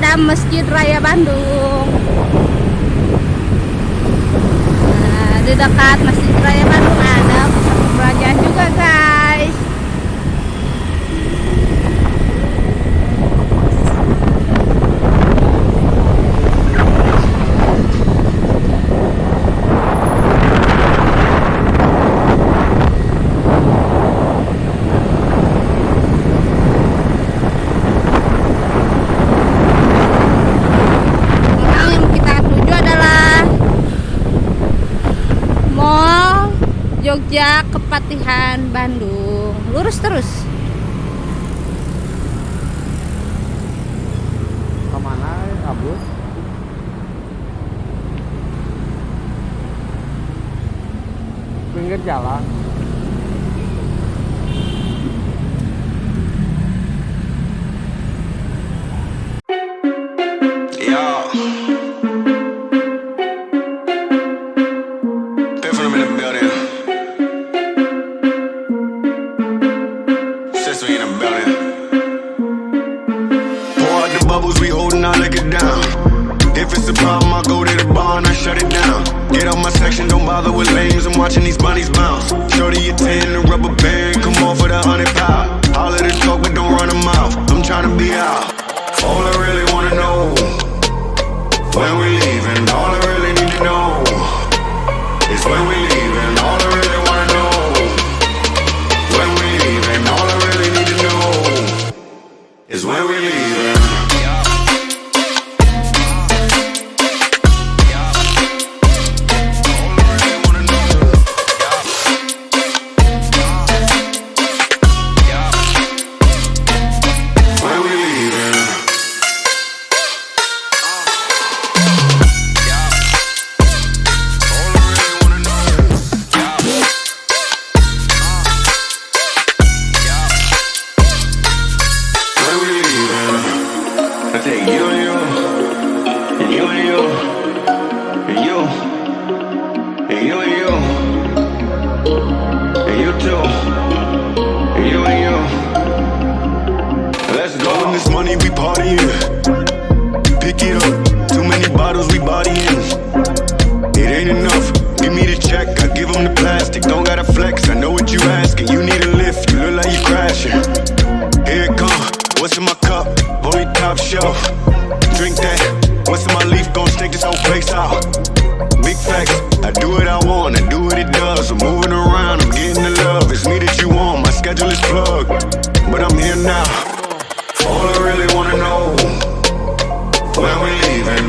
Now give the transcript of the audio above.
ada Masjid Raya Bandung. Nah, di dekat Masjid Raya Bandung ada pusat perbelanjaan juga, guys. Jogja, Kepatihan, Bandung. Lurus terus. Kemana, Abus? Pinggir jalan. Bubbles, we holding our liquor down. If it's a problem, I go to the bar and I shut it down. Get out my section, don't bother with lames. I'm watching these bunnies bounce. Shorty a 10, the rubber band, come on for the 100 pound. All of the talk, but don't run them out. I'm trying to be out. All I really wanna know, when we leaving. All I really need to know is when we leaving. All I really wanna know, when we leaving. All I really need to know is when we leaving. Drink that. What's in my leaf? Gon' stake this whole place out. Big facts. I do what I want. I do what it does. I'm moving around. I'm getting the love. It's me that you want. My schedule is plugged, but I'm here now. All I really wanna know, when we leaving.